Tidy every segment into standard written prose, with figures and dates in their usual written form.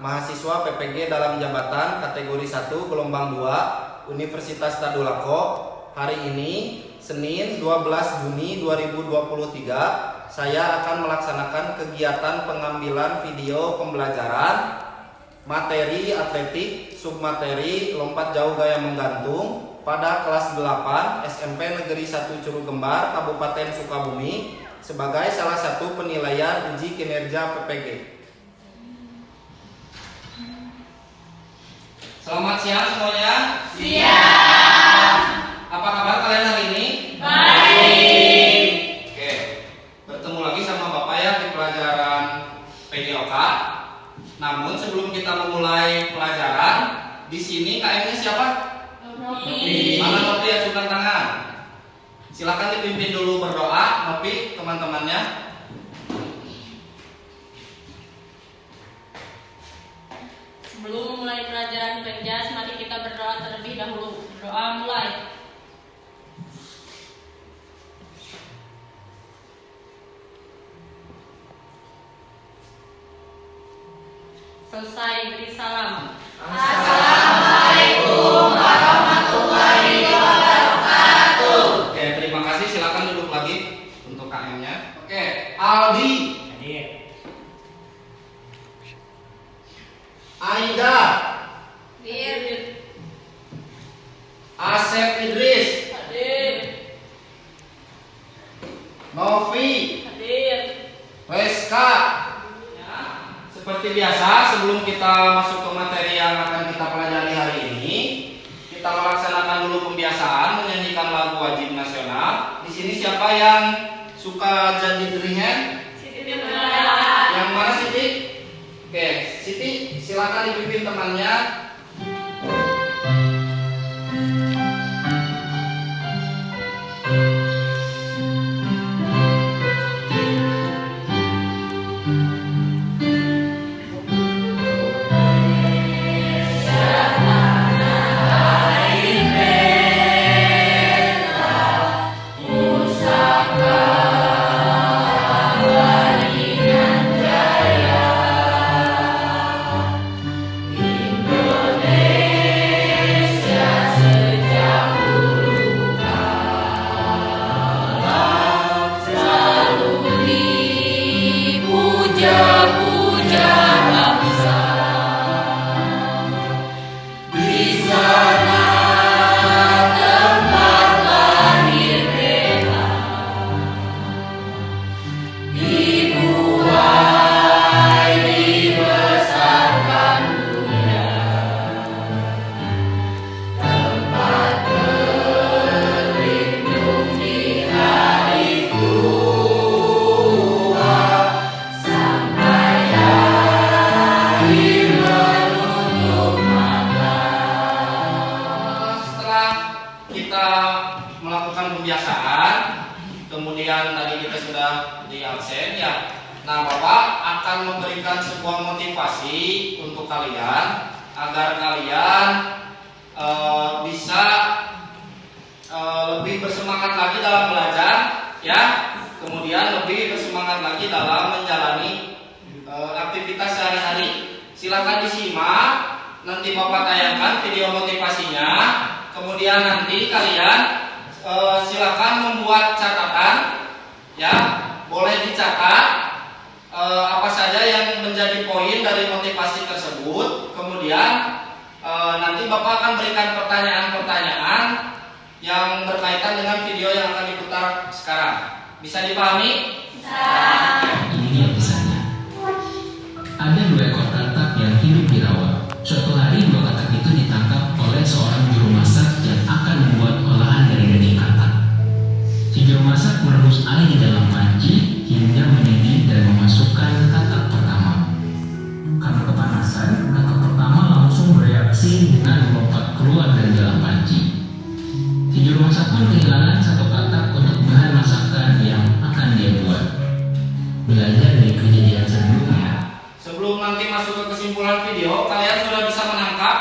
mahasiswa PPG dalam jabatan kategori 1 gelombang 2 Universitas Tadulako. Hari ini Senin 12 Juni 2023 saya akan melaksanakan kegiatan pengambilan video pembelajaran materi atletik submateri lompat jauh gaya menggantung pada kelas 8 SMP Negeri 1 Curugembar Kabupaten Sukabumi sebagai salah satu penilaian uji kinerja PPG. Selamat siang semuanya. Siang. Apa kabar kalian hari ini? Baik. Oke, bertemu lagi sama Bapak ya di pelajaran PJOK. Namun sebelum kita memulai pelajaran, di sini KM-nya siapa? Nopi. Mana Nopi, acungkan tangan. Silakan dipimpin dulu berdoa, Nopi, teman-temannya. Sebelum memulai pelajaran Penjas, mari kita berdoa terlebih dahulu. Doa mulai. Selesai beri salam. Assalamualaikum warahmatullahi wabarakatuh. Oke, terima kasih. Silakan duduk lagi untuk KM-nya. Oke, Aldi. Hadir. Aida. Hadir. Asep Idris. Hadir. Novi. Hadir. Reska. Seperti biasa, sebelum kita masuk ke materi yang akan kita pelajari hari ini, kita melaksanakan dulu pembiasaan menyanyikan lagu wajib nasional. Di sini siapa yang suka jadi dirinya? Yang mana Siti? Oke, Siti silakan dipimpin temannya. Kemudian tadi kita sudah di absen ya. Nah, Bapak akan memberikan sebuah motivasi untuk kalian agar kalian bisa lebih bersemangat lagi dalam belajar ya. Kemudian lebih bersemangat lagi dalam menjalani aktivitas sehari-hari. Silakan disimak, nanti Bapak tayangkan video motivasinya. Kemudian nanti kalian silakan membuat catatan ya, boleh dicatat apa saja yang menjadi poin dari motivasi tersebut. Kemudian nanti Bapak akan berikan pertanyaan-pertanyaan yang berkaitan dengan video yang akan diputar sekarang. Bisa dipahami? Bisa. Ini dia kisahnya. Ada 2 ekor katak yang hidup di rawa. Suatu hari 2 katak itu ditangkap oleh seorang juru masak yang akan membuat olahan dari daging katak. Si juru masak merebus air di dalam panci hingga mendidih dan memasukkan katak pertama. Karena kepanasan, katak pertama langsung bereaksi dengan melompat keluar dari dalam panci. Si juru masak pun kehilangan 1 katak untuk bahan masakan yang akan dia buat. Belajar dari kejadian sebelumnya. Sebelum nanti masuk ke kesimpulan video, kalian sudah bisa menangkap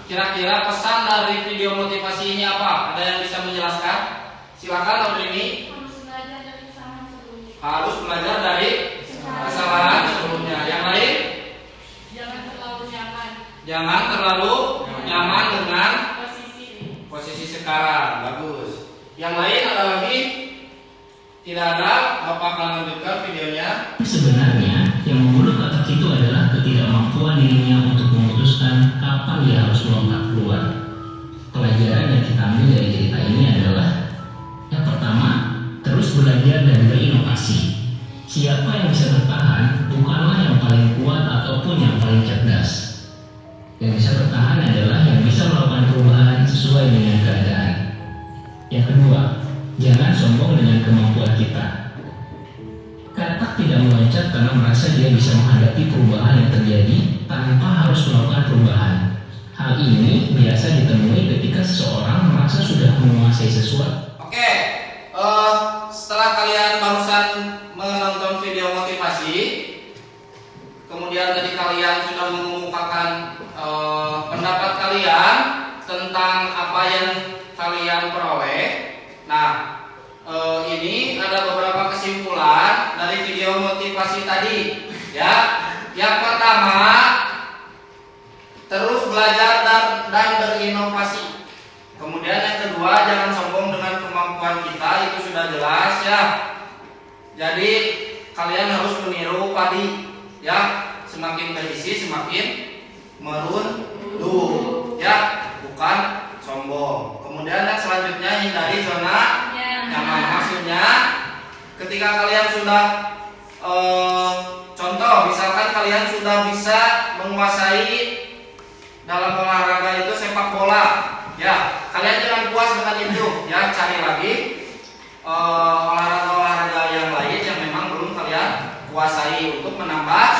kira-kira pesan dari video motivasi ini apa? Ada yang bisa menjelaskan? Silakan Audrini. Harus belajar dari kesalahan sebelumnya. Yang lain? Jangan terlalu Jangan terlalu nyaman dengan posisi sekarang. Bagus. Yang lain ada lagi? Tidak ada. Bapak akan lanjutkan videonya. Sebenarnya yang membunuh Katak itu adalah ketidakmampuan dirinya untuk memutuskan kapan dia harus melompat keluar. Pelajaran yang kita ambil dari cerita ini adalah yang pertama, terus belajar dan berinovasi. Siapa yang bisa bertahan bukanlah yang paling kuat ataupun yang paling cerdas. Yang bisa bertahan adalah yang bisa melakukan perubahan sesuai dengan keadaan. Yang kedua, jangan sombong dengan kemampuan kita. Katak tidak meloncat karena merasa dia bisa menghadapi perubahan yang terjadi tanpa harus melakukan perubahan. Hal ini biasa ditemui ketika seseorang merasa sudah menguasai sesuatu. Oke, setelah kalian barusan menonton video motivasi, kemudian tadi kalian sudah mengemukakan pendapat kalian tentang apa yang kalian peroleh. Nah, ini ada beberapa kesimpulan dari video motivasi tadi. Ya, yang pertama, terus belajar dan berinovasi. Kemudian yang kedua, jangan sombong dengan kemampuan kita, itu sudah jelas ya. Jadi kalian harus meniru padi, ya. Semakin berisi semakin merunduk, ya, bukan sombong. Kemudian yang selanjutnya, hindari zona nyaman. Maksudnya ketika kalian sudah contoh, misalkan kalian sudah bisa menguasai dalam olahraga itu sepak bola, ya, kalian jangan puas dengan itu, ya, cari lagi olahraga-olahraga yang lain yang memang belum kalian kuasai untuk menambah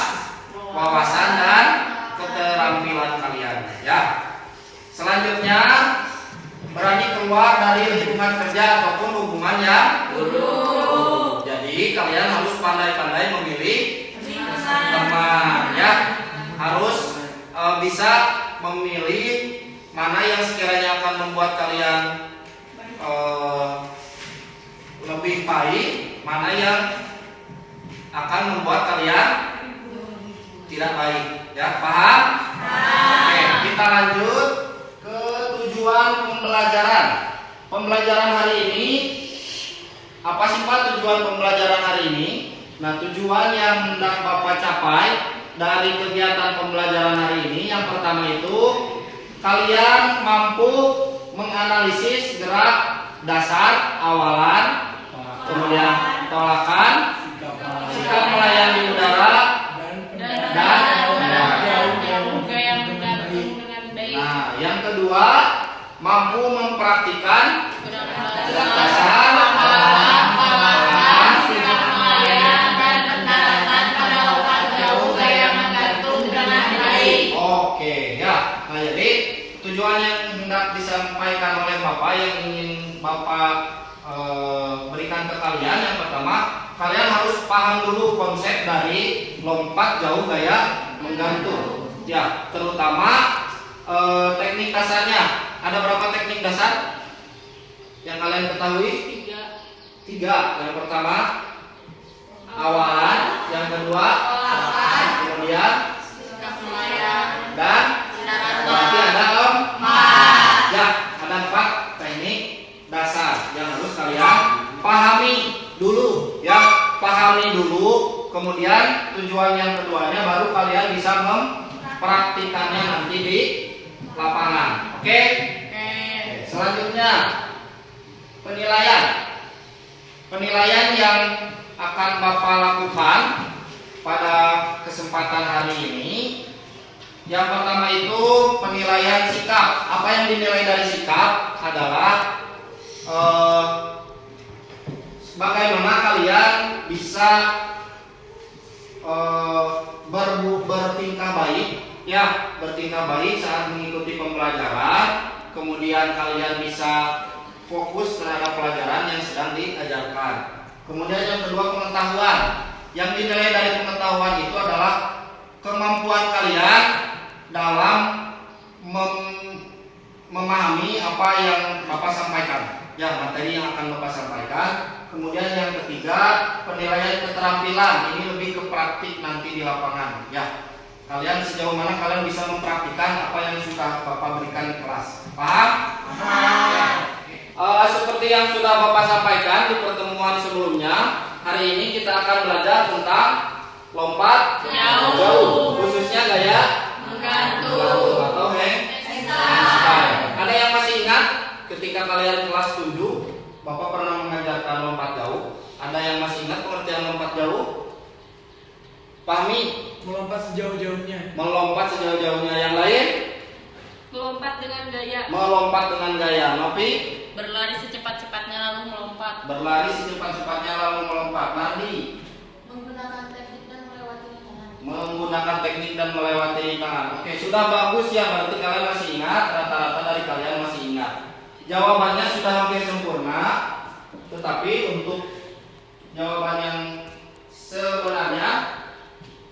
wawasan dan keterampilan kalian, ya. Selanjutnya, berani keluar dari lingkungan kerja ataupun hubungan yang buruk. Jadi kalian harus pandai-pandai memilih teman, ya. Harus bisa memilih mana yang sekiranya akan membuat kalian lebih baik, mana yang akan membuat kalian tidak baik, ya. Paham? Oke, kita lanjut ke tujuan pembelajaran. Pembelajaran hari ini, apa sih Pak tujuan pembelajaran hari ini? Nah, tujuan yang hendak Bapak capai dari kegiatan pembelajaran hari ini, yang pertama itu kalian mampu menganalisis gerak dasar, awalan, kemudian tolakan, sikap melayani udara, dan gaya menggantung dengan baik. nah, yang kedua mampu mempraktikkan gerak dasar, awalan, sikap melayani, dan pendaratan pada lokal jauh gaya menggantung dengan baik. Oke, ya. Nah, jadi tujuan yang hendak disampaikan oleh Bapak, yang ingin Bapak berikan ke kalian, yang pertama, kalian harus paham dulu konsep dari lompat jauh gaya menggantung, ya, terutama teknik dasarnya. Ada berapa teknik dasar yang kalian ketahui? Tiga. Yang pertama awalan, yang kedua kemudian dan berarti ada ya, ada 4 teknik dasar yang harus kalian pahami dulu, ya. Pahami dulu, kemudian tujuan yang keduanya baru kalian bisa mempraktikannya nanti di lapangan. Oke? Selanjutnya, penilaian. Penilaian yang akan Bapak lakukan pada kesempatan hari ini, yang pertama itu penilaian sikap. Apa yang dinilai dari sikap adalah bagaimana kalian bisa bertingkah baik, ya, bertingkah baik saat mengikuti pembelajaran. Kemudian kalian bisa fokus terhadap pelajaran yang sedang diajarkan. Kemudian yang kedua, pengetahuan. Yang dinilai dari pengetahuan itu adalah kemampuan kalian dalam memahami apa yang Bapak sampaikan, ya, materi yang akan Bapak sampaikan. Kemudian yang ketiga, penilaian keterampilan. Ini lebih ke praktik nanti di lapangan, ya. Kalian sejauh mana kalian bisa mempraktikkan kita akan belajar tentang lompat jauh, khususnya gaya menggantung atau handstand. Ada yang masih ingat ketika kalian kelas 7 Bapak pernah mengajarkan lompat jauh? Ada yang masih ingat pengertian lompat jauh? Pahmi? Melompat sejauh-jauhnya. Melompat sejauh-jauhnya. Yang lain? Melompat dengan gaya. Melompat dengan gaya. Nopi? Berlari secepat-cepatnya lalu melompat. Berlari secepat-cepatnya lalu melompat. Nardi? Menggunakan teknik dan melewati rintangan. Menggunakan teknik dan melewati rintangan. Oke, sudah bagus ya. Berarti kalian masih ingat. Rata-rata dari kalian masih ingat. Jawabannya sudah hampir sempurna. Tetapi untuk jawaban yang sebenarnya,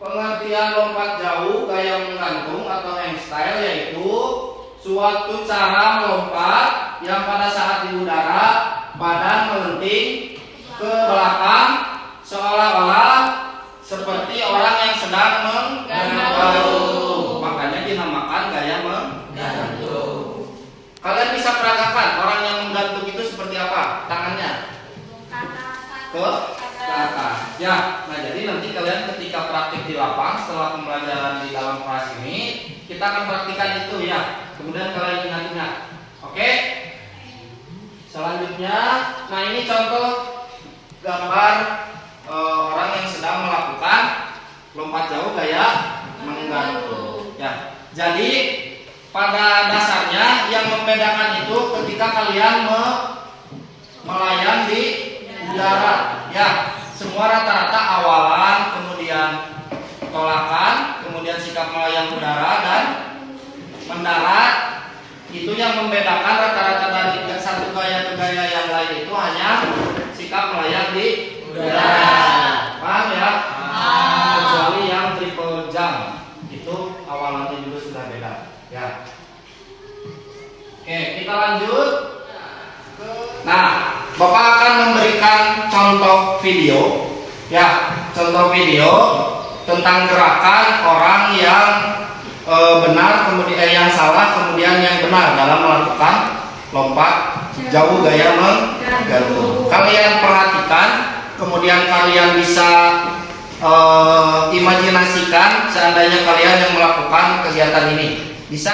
pengertian lompat jauh gaya menggantung atau handstand yaitu suatu cara melompat yang pada saat di udara badan melenting ke belakang seolah-olah seperti orang yang sedang menggantung. Makanya dinamakan gaya menggantung. Kalian bisa peragakan orang yang menggantung itu seperti apa? Tangannya ke atas. Ya, nah jadi nanti kalian ketika praktik di lapang setelah pembelajaran di dalam kelas ini, kita akan praktikan itu ya. Kemudian kalian ingat-ingat. Oke? Selanjutnya, nah ini contoh gambar orang yang sedang melakukan lompat jauh gaya menggantung. Ya. Jadi pada dasarnya yang membedakan itu ketika kalian melayang di udara. Ya, semua rata-rata awalan, kemudian tolakan, kemudian sikap melayang udara dan mendarat. Itu yang membedakan rata-rata dari satu gaya ke gaya yang lain itu hanya sikap melayang di udara. Paham ya? Kecuali yang triple jump itu awalannya juga sudah beda. Ya. Oke, kita lanjut. Nah, Bapak akan memberikan contoh video, ya, contoh video tentang gerakan orang yang benar, kemudian yang salah, kemudian yang benar dalam melakukan lompat jauh gaya menggantung. Kalian perhatikan, kemudian kalian bisa imajinasikan seandainya kalian yang melakukan kegiatan ini. Bisa?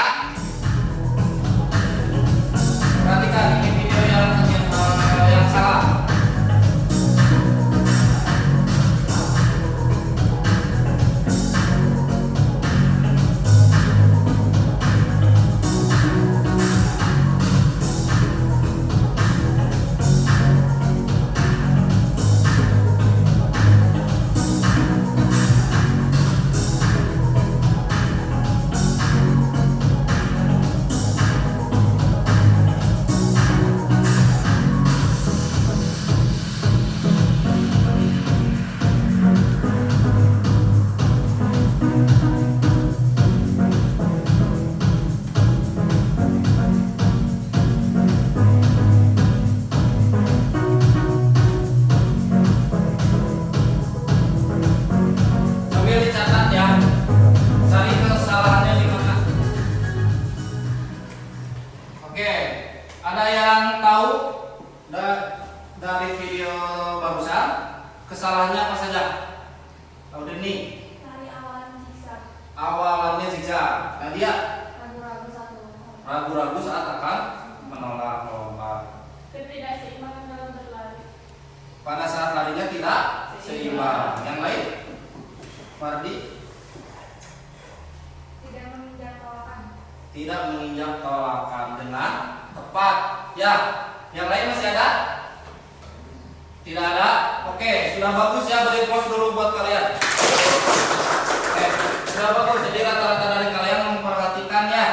Perhatikan ini video yang salah. Dari video barusan kesalahannya apa saja? Tahu Deni? Dari awalan zigzag. Awalannya zigzag. Nadia? Ragu-ragu satu. Ragu-ragu saat akan menolak melompat. Ketidakseimbangan dalam berlari. Pada saat larinya tidak seimbang. Yang lain? Mardi? Tidak menginjak tolakan. Tidak menginjak tolakan dengan tepat. Ya. Yang lain masih ada? Tidak ada? Oke, sudah bagus ya, beri pause dulu buat kalian. Oke, sudah bagus. Jadi rata-rata dari kalian memperhatikan ya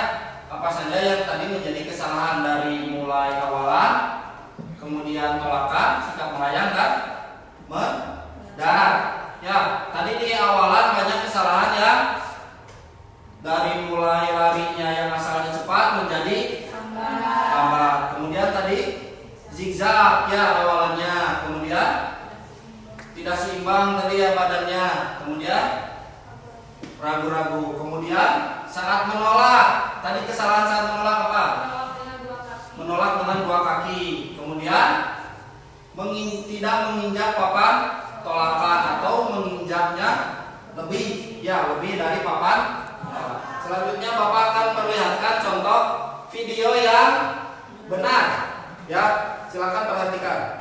apa saja yang tadi menjadi kesalahan dari mulai awalan, kemudian tolakan, sikap melayang dan mendarat. Ya, tadi di awalan banyak kesalahan ya. Dari mulai larinya yang asalnya cepat menjadi lambat. Kemudian tadi zigzag ya awalannya, kemudian tidak seimbang tadi ya badannya, kemudian ragu-ragu, kemudian saat menolak, tadi kesalahan saat menolak apa? Menolak dengan dua kaki, kemudian tidak menginjak papan tolakan atau menginjaknya lebih dari papan. Selanjutnya Bapak akan perlihatkan contoh video yang benar. Ya, silakan perhatikan.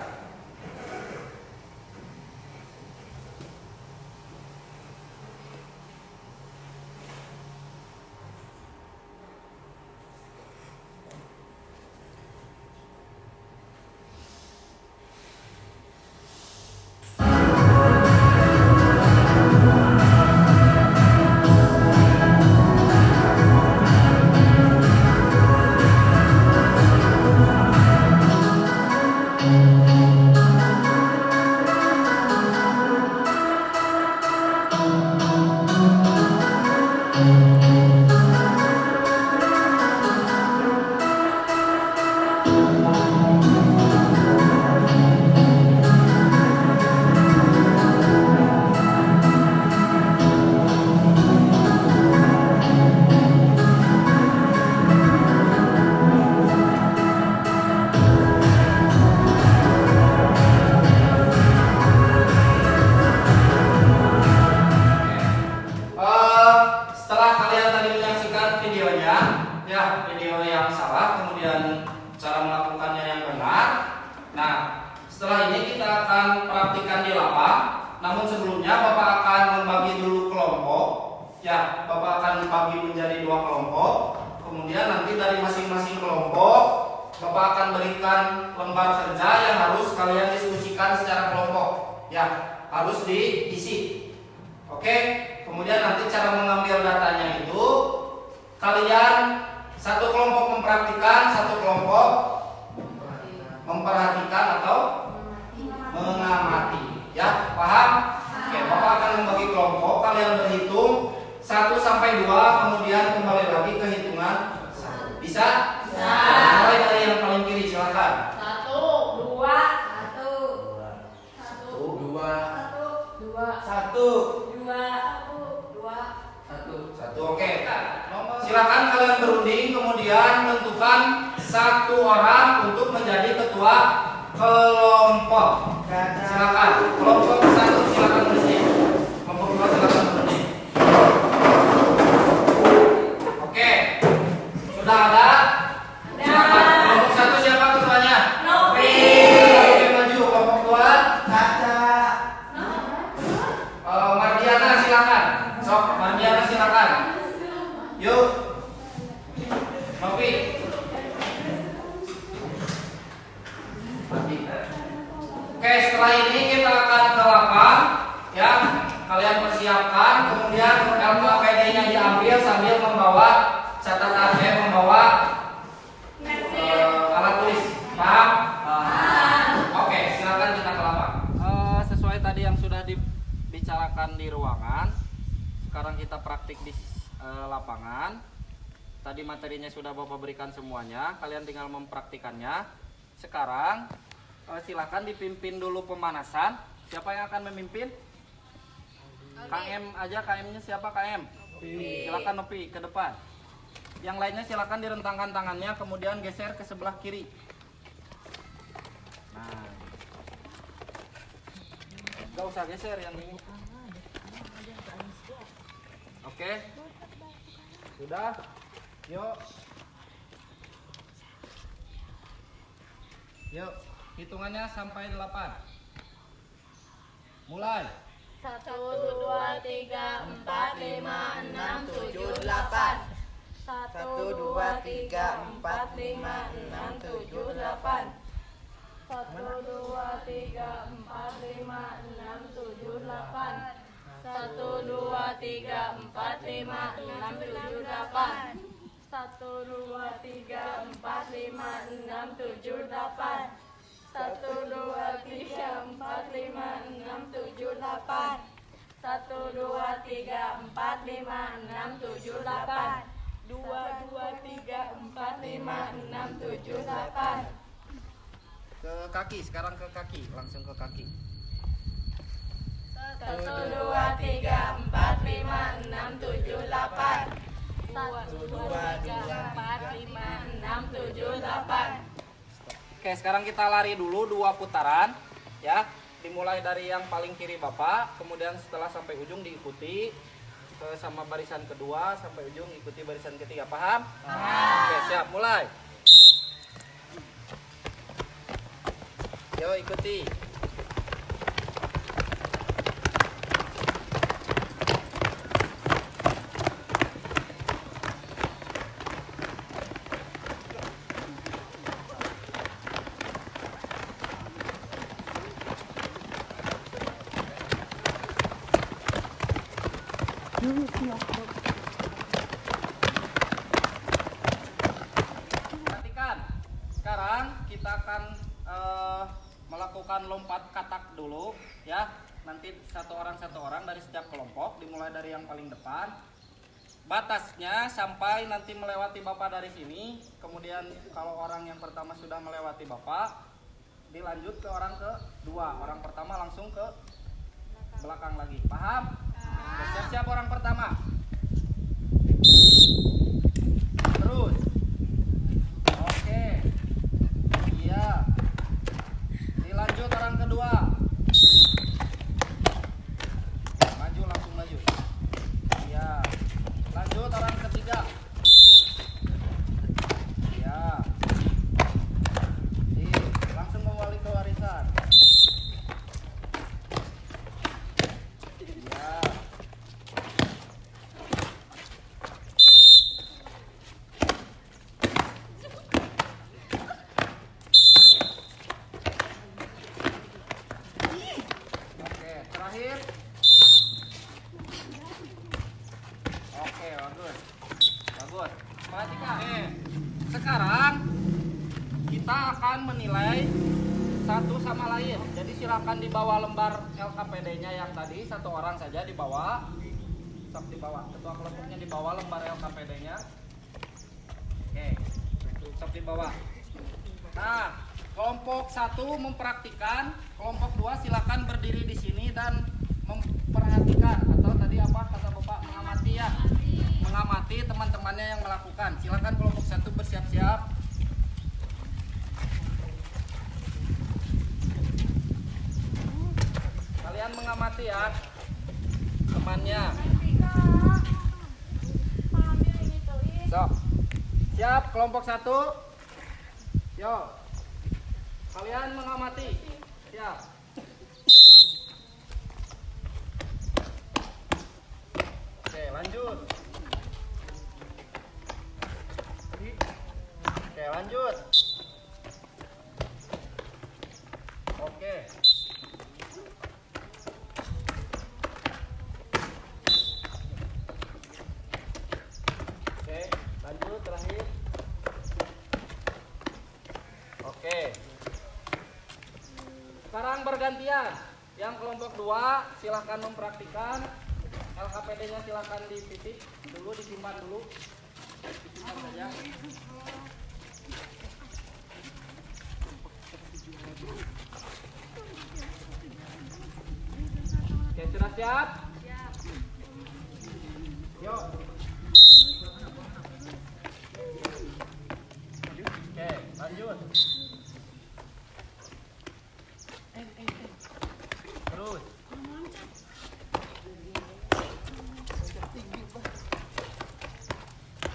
Setelah kalian tadi menyaksikan videonya, ya video yang salah, kemudian cara melakukannya yang benar. Nah, setelah ini kita akan praktikkan di lapang. Namun sebelumnya Bapak akan membagi dulu kelompok. Ya, Bapak akan membagi menjadi 2 kelompok. Kemudian nanti dari masing-masing kelompok Bapak akan berikan lembar kerja yang harus kalian diskusikan secara kelompok. Ya, harus diisi. Oke. Kemudian nanti cara mengambil datanya itu kalian satu kelompok mempraktikkan, satu kelompok memperhatikan atau mengamati. Ya, paham? Oke, Bapak akan membagi kelompok, kalian berhitung 1 sampai 2, kemudian kembali lagi ke hitungan 1. Bisa? Bisa. Mulai dari yang paling kiri, silakan. 1, 2, 1, oke. Silakan kalian berunding, kemudian tentukan 1 orang untuk menjadi ketua kelompok. Silakan. Kelompok 1 silakan berunding. Kelompok 2 silakan berunding. Oke. Sudah ada? Silakan. Kelompok 1 siapa ketuanya? Novi. Oke, maju. Kelompok 2 Mardiana silakan. Sok, Mardiana silakan. Yuk. Novi. Oke, setelah ini kita akan ke lapang. Ya, kalian persiapkan. Kemudian LKPD-nya diambil sambil membawa catatan, membawa alat tulis. Paham? Oke, silakan kita ke lapang. Sesuai tadi yang sudah dibicarakan di ruangan, sekarang kita praktik di lapangan. Tadi materinya sudah Bapak berikan semuanya, kalian tinggal mempraktikannya. Sekarang silakan dipimpin dulu pemanasan. Siapa yang akan memimpin? KM aja, KM-nya siapa KM? Silakan Nopi ke depan. Yang lainnya silakan direntangkan tangannya, kemudian geser ke sebelah kiri. Nah, gak usah geser yang ini. Oke, sudah. Yuk, hitungannya sampai 8. Mulai. 1, 2, 3, 4, 5, 6, 7, 8. 1, 2, 3, 4, 5, 6, 7, 8. 1, 2, 3, 4, 5, 6, 7, 8. 1, 2, 3, 4, 5, 6, 7, 8. 1, 2, 3, 4, 5, 6, 7, 8. 1, 2, 3, 4, 5, 6, 7, 8. 1, 2, 3, 4, 5, 6, 7, 8. 2, 2, 3, 4, 5, 6, 7, 8. Ke kaki, sekarang ke kaki, langsung ke kaki. 1, 2, 3, 4, 5, 6, 7, 8. 1, 2, 3, 4, 5, 6, 7, 8. Oke, sekarang kita lari dulu 2 putaran, ya. dimulai dari yang paling kiri Bapak, kemudian setelah sampai ujung diikuti sama barisan kedua sampai ujung ikuti barisan ketiga. Paham? Oke, siap, mulai. Yo, ikuti. Perhatikan, sekarang kita akan melakukan lompat katak dulu ya. Nanti satu orang dari setiap kelompok, dimulai dari yang paling depan. Batasnya sampai nanti melewati Bapak dari sini. Kemudian kalau orang yang pertama sudah melewati Bapak, dilanjut ke orang kedua. Orang pertama langsung ke belakang lagi. Paham? Oke, siap-siap orang pertama. Terus. Oke. Iya. Dilanjut orang kedua. Maju, langsung maju. Iya. Lanjut orang ketiga. Iya. Langsung kembali ke warisan. Iya. Oke, terakhir. Oke, bagus. Bagus. Perhatikan. Sekarang kita akan menilai satu sama lain. Jadi silakan dibawa lembar LKPD-nya yang tadi, satu orang saja dibawa. Sok dibawa. Ketua kelompoknya dibawa lembar LKPD-nya. Oke. Sok dibawa. Nah, kelompok 1 mempraktikkan, kelompok 2 silakan berdiri di sini dan memperhatikan, atau tadi apa kata Bapak, mengamati ya. Mengamati teman-temannya yang melakukan. Silakan kelompok 1 bersiap-siap. Kalian mengamati ya temannya. Sok. Siap kelompok 1. Yo. Kalian mengamati. Siap. Oke, lanjut. Oke, lanjut. Oke. Oke, lanjut terakhir. Oke. Sekarang bergantian. Yang kelompok 2 silahkan mempraktikkan. LKPD-nya silahkan dipitik dulu, disimpan dulu. Disimpan saja. Oke, sudah siap? Yuk. Oke, lanjut. Terus.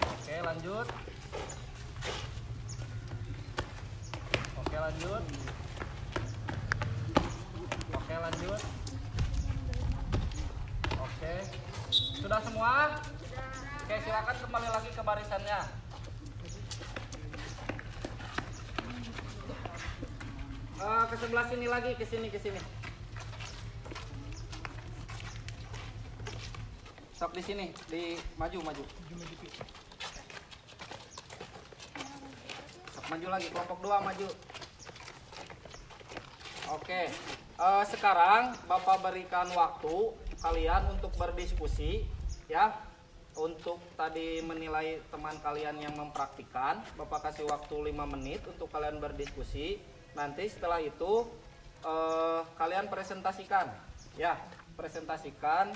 Oke, lanjut. Oke, lanjut. Oke, lanjut. Oke. Sudah semua? Oke, silakan kembali lagi ke barisannya. Ke sebelah sini lagi, ke sini. Sok di sini, di maju. Sok maju lagi, kelompok 2 maju. Oke. Sekarang Bapak berikan waktu kalian untuk berdiskusi ya. Untuk tadi menilai teman kalian yang mempraktikkan, Bapak kasih waktu 5 menit untuk kalian berdiskusi. Nanti setelah itu kalian presentasikan ya, presentasikan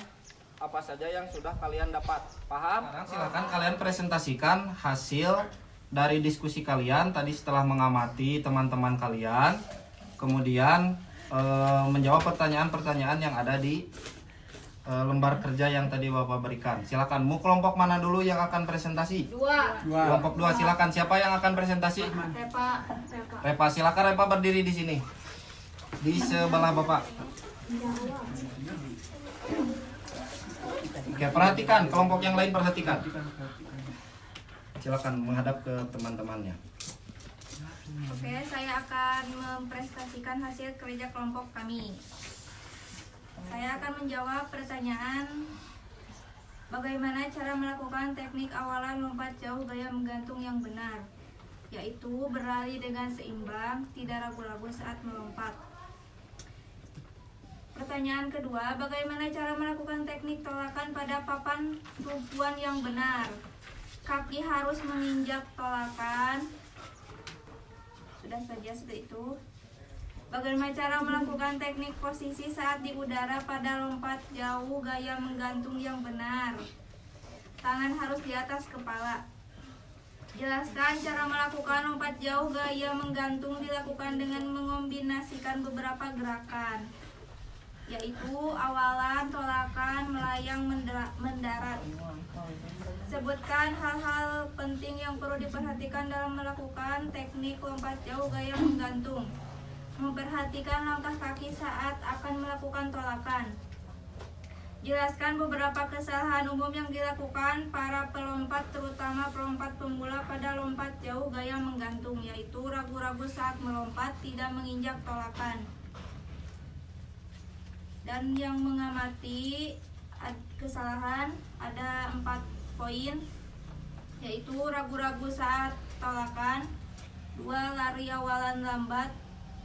apa saja yang sudah kalian dapat. Paham? Sekarang silakan kalian presentasikan hasil dari diskusi kalian tadi setelah mengamati teman-teman kalian. Kemudian menjawab pertanyaan-pertanyaan yang ada di lembar kerja yang tadi Bapak berikan. Silakan. Mau kelompok mana dulu yang akan presentasi? Dua. Kelompok 2 silakan. Siapa yang akan presentasi? Repa. Repa, silakan Repa berdiri di sini. Di sebelah Bapak. Oke, perhatikan. Kelompok yang lain perhatikan. Silakan menghadap ke teman-temannya. Oke, saya akan mempresentasikan hasil kerja kelompok kami. Saya akan menjawab pertanyaan bagaimana cara melakukan teknik awalan lompat jauh gaya menggantung yang benar, yaitu berlari dengan seimbang, tidak ragu-ragu saat melompat. Pertanyaan kedua, bagaimana cara melakukan teknik tolakan pada papan tumpuan yang benar? Kaki harus menginjak tolakan. Sudah saja seperti itu. Bagaimana cara melakukan teknik posisi saat di udara pada lompat jauh gaya menggantung yang benar? Tangan harus di atas kepala. Jelaskan cara melakukan lompat jauh gaya menggantung dilakukan dengan mengombinasikan beberapa gerakan, yaitu awalan, tolakan, melayang, mendarat. Sebutkan hal-hal penting yang perlu diperhatikan dalam melakukan teknik lompat jauh gaya menggantung. Memperhatikan langkah kaki saat akan melakukan tolakan. Jelaskan beberapa kesalahan umum yang dilakukan para pelompat, terutama pelompat pemula pada lompat jauh gaya menggantung, yaitu ragu-ragu saat melompat, tidak menginjak tolakan. Dan yang mengamati kesalahan ada 4 poin, yaitu ragu-ragu saat tolakan, 2 lari awalan lambat,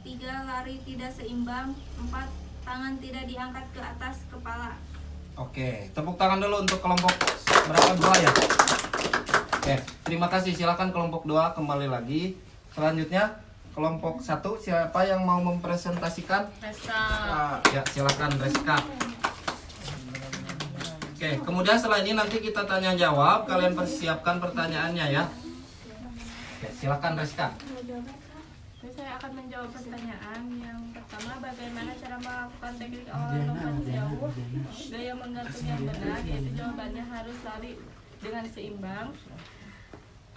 3 lari tidak seimbang, 4 tangan tidak diangkat ke atas kepala. Oke, tepuk tangan dulu untuk kelompok berapa 2 ya? Oke, terima kasih. Silakan kelompok 2 kembali lagi. Selanjutnya kelompok 1, siapa yang mau mempresentasikan? Reska. Ya, silakan Reska. Oke, kemudian setelah ini nanti kita tanya jawab. Kalian persiapkan pertanyaannya ya. Oke, silakan Reska. Saya akan menjawab pertanyaan yang pertama, bagaimana cara melakukan teknik awalan lompat jauh gaya menggantung yang benar, yaitu jawabannya harus lari dengan seimbang.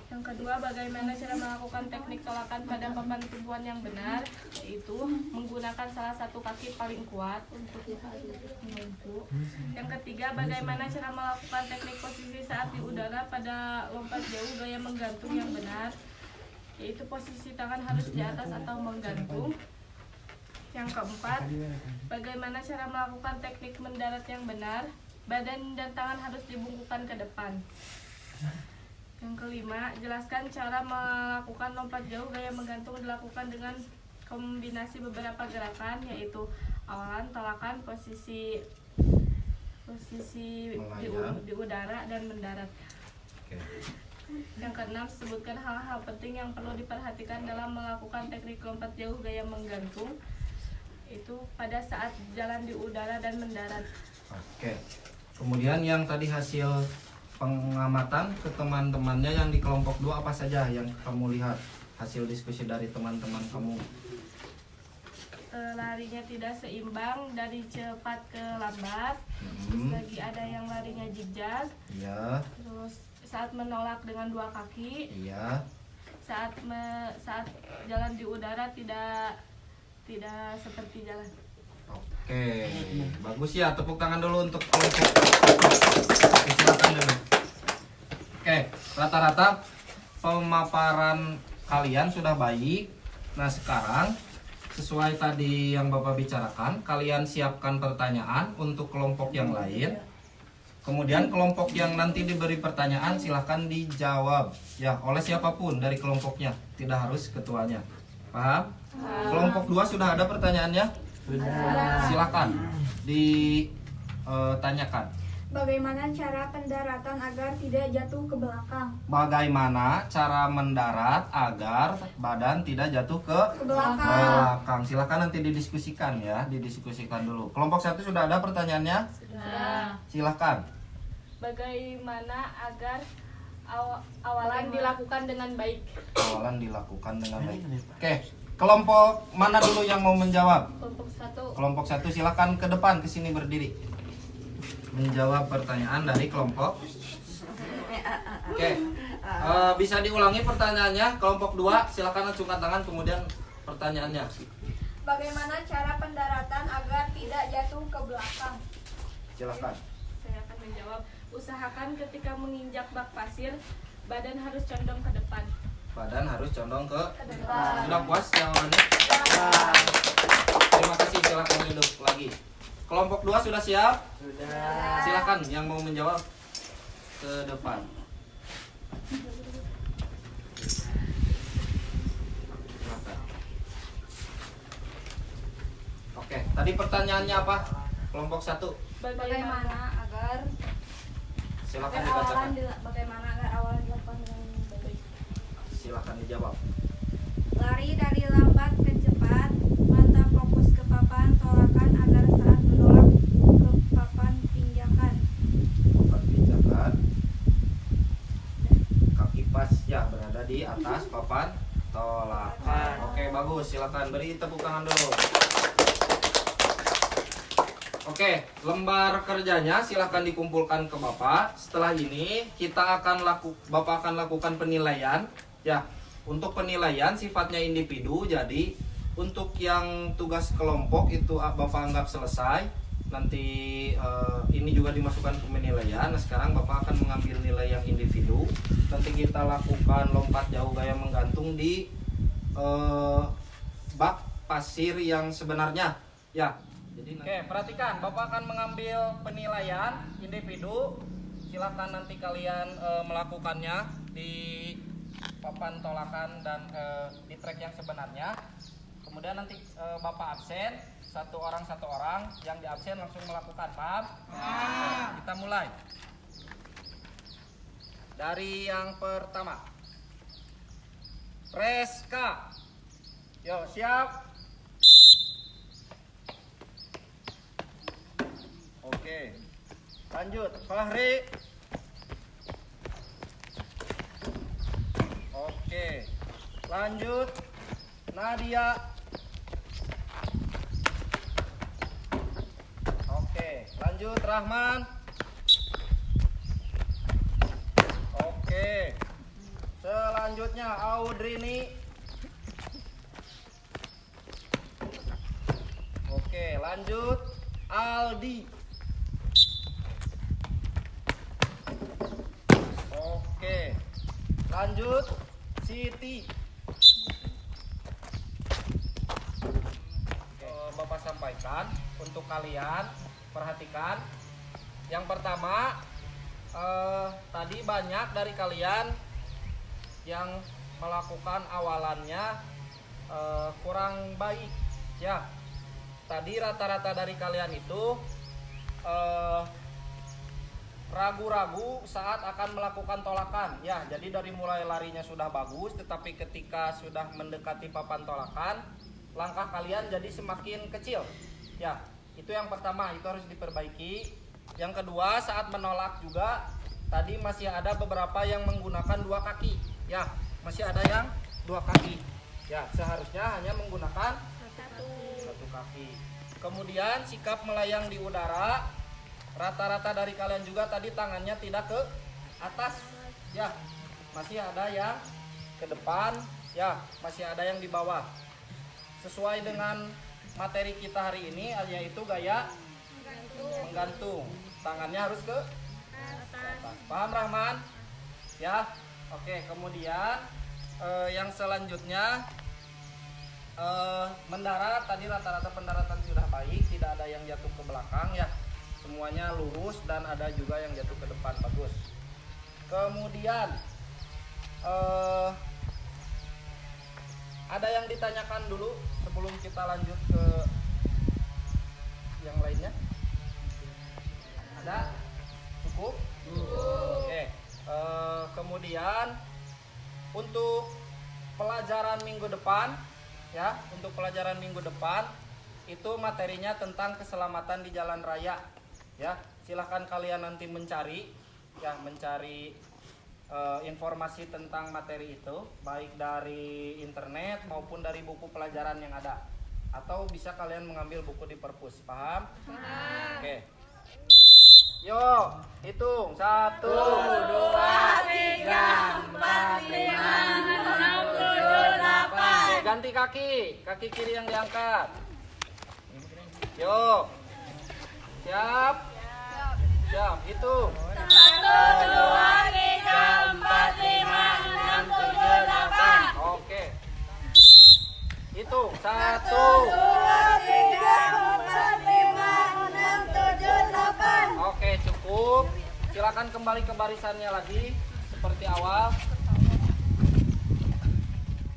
Yang kedua, bagaimana cara melakukan teknik tolakan pada papan tumpuan yang benar, yaitu menggunakan salah satu kaki paling kuat untuk menumpu. Yang ketiga, bagaimana cara melakukan teknik posisi saat di udara pada lompat jauh gaya menggantung yang benar, yaitu posisi tangan harus di atas atau menggantung. Yang keempat, bagaimana cara melakukan teknik mendarat yang benar, badan dan tangan harus dibungkukkan ke depan. Yang kelima, jelaskan cara melakukan lompat jauh gaya menggantung dilakukan dengan kombinasi beberapa gerakan, yaitu awalan, tolakan, posisi di udara dan mendarat. Oke. Yang keenam, sebutkan hal-hal penting yang perlu diperhatikan dalam melakukan teknik lompat jauh gaya menggantung, itu pada saat jalan di udara dan mendarat. Oke. Kemudian yang tadi hasil pengamatan ke teman-temannya yang di kelompok 2 apa saja yang kamu lihat hasil diskusi dari teman-teman kamu? Larinya tidak seimbang dari cepat ke lambat. Terus lagi ada yang larinya zigzag. Iya. Terus saat menolak dengan 2 kaki. Iya. Saat jalan di udara tidak seperti jalan. Oke, bagus ya. Tepuk tangan dulu untuk kelompok. Silakan dulu. Oke, rata-rata pemaparan kalian sudah baik. Nah, sekarang sesuai tadi yang Bapak bicarakan, kalian siapkan pertanyaan untuk kelompok yang lain. Kemudian kelompok yang nanti diberi pertanyaan silahkan dijawab ya oleh siapapun dari kelompoknya, tidak harus ketuanya. Paham? Kelompok 2 sudah ada pertanyaannya? Silakan ditanyakan. Bagaimana cara pendaratan agar tidak jatuh ke belakang? Bagaimana cara mendarat agar badan tidak jatuh ke belakang? Silakan nanti didiskusikan ya, didiskusikan dulu. Kelompok 1 sudah ada pertanyaannya? Sudah. Silakan. Bagaimana agar awalan dilakukan dengan baik? Awalan dilakukan dengan baik. Oke, Kelompok mana dulu yang mau menjawab? Kelompok 1. Kelompok 1 silakan ke depan, ke sini berdiri. Menjawab pertanyaan dari kelompok. Oke. Bisa diulangi pertanyaannya. Kelompok 2 silakan acungkan tangan kemudian pertanyaannya. Bagaimana cara pendaratan agar tidak jatuh ke belakang? Silakan. Saya akan menjawab. Usahakan ketika menginjak bak pasir, badan harus condong ke depan. Badan harus condong ke depan. Sudah puas jawabannya? Terima kasih, silakan duduk lagi. Kelompok 2 sudah siap? Sudah. Silakan yang mau menjawab ke depan. Silakan. Oke, tadi pertanyaannya apa? Kelompok 1. Bagaimana agar Silakan dibacakan. bagaimana agar awalan dilakukan dengan baik? Silakan dijawab. Lari dari lambat ke cepat, mata fokus ke papan tolakan agar saat menolak ke papan pinjakan. Papan pijakan. Kaki pas ya berada di atas papan tolakan. Oke, bagus. Silakan beri tepuk tangan dulu. Oke, lembar kerjanya silahkan dikumpulkan ke Bapak. Setelah ini Bapak akan lakukan penilaian. Ya, untuk penilaian sifatnya individu. Jadi untuk yang tugas kelompok itu Bapak anggap selesai. Nanti ini juga dimasukkan ke penilaian. Nah, sekarang Bapak akan mengambil nilai yang individu. Nanti kita lakukan lompat jauh gaya menggantung di bak pasir yang sebenarnya. Ya. Oke, perhatikan, Bapak akan mengambil penilaian individu. Silahkan nanti kalian melakukannya di papan tolakan dan di trek yang sebenarnya. Kemudian nanti Bapak absen, satu orang, yang di absen langsung melakukan, paham? Oke, kita mulai. Dari yang pertama, Reska. Yo, siap. Oke, lanjut Fahri. Oke, lanjut Nadia. Oke, lanjut Rahman. Oke, selanjutnya Audrini. Oke, lanjut Aldi. Oke, lanjut Siti. Bapak sampaikan untuk kalian, perhatikan. Yang pertama, tadi banyak dari kalian yang melakukan awalannya kurang baik. Ya, tadi rata-rata dari kalian itu ragu-ragu saat akan melakukan tolakan. Ya, jadi dari mulai larinya sudah bagus, tetapi ketika sudah mendekati papan tolakan, langkah kalian jadi semakin kecil. Ya, itu yang pertama, itu harus diperbaiki. Yang kedua, saat menolak juga tadi masih ada beberapa yang menggunakan 2 kaki. Ya, masih ada yang 2 kaki. Ya, seharusnya hanya menggunakan satu kaki. Kemudian sikap melayang di udara. Rata-rata dari kalian juga tadi tangannya tidak ke atas. Ya, masih ada yang ke depan. Ya, masih ada yang di bawah. Sesuai dengan materi kita hari ini, yaitu gaya menggantung. Tangannya harus ke atas. Paham Rahman? Ya, oke. Kemudian yang selanjutnya mendarat. Tadi rata-rata pendaratan sudah baik, tidak ada yang jatuh ke belakang. Ya, semuanya lurus dan ada juga yang jatuh ke depan, bagus. Kemudian ada yang ditanyakan dulu sebelum kita lanjut ke yang lainnya? Ada? Cukup? Oke. Kemudian untuk pelajaran minggu depan, ya, untuk pelajaran minggu depan itu materinya tentang keselamatan di jalan raya. Ya, silahkan kalian nanti mencari informasi tentang materi itu, baik dari internet maupun dari buku pelajaran yang ada. Atau bisa kalian mengambil buku di perpus, paham? Oke. Yo, hitung 1, 2, 3, 4, 5, 6, 7, 8. ganti kaki kiri yang diangkat. Yo, siap, hitung. 1, 2, 3, 4, 5, 6, 7, 8. Oke, hitung 1, 1, 2, 3, 4, 5, 6, 7, 8. Oke, cukup. Silakan kembali ke barisannya lagi seperti awal.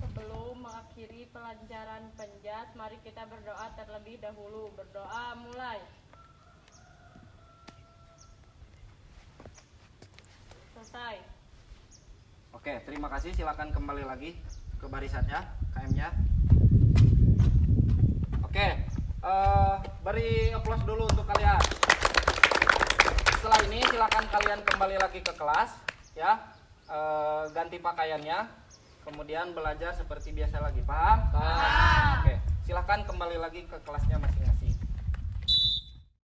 Sebelum mengakhiri pelajaran penjas, mari kita berdoa terlebih dahulu. Berdoa mulai. Selesai. Oke, terima kasih. Silakan kembali lagi ke barisannya, KM-nya. Oke, beri aplaus dulu untuk kalian. Setelah ini silakan kalian kembali lagi ke kelas, ya. Ganti pakaiannya, kemudian belajar seperti biasa lagi. Paham? Paham. Oke, silakan kembali lagi ke kelasnya masing-masing.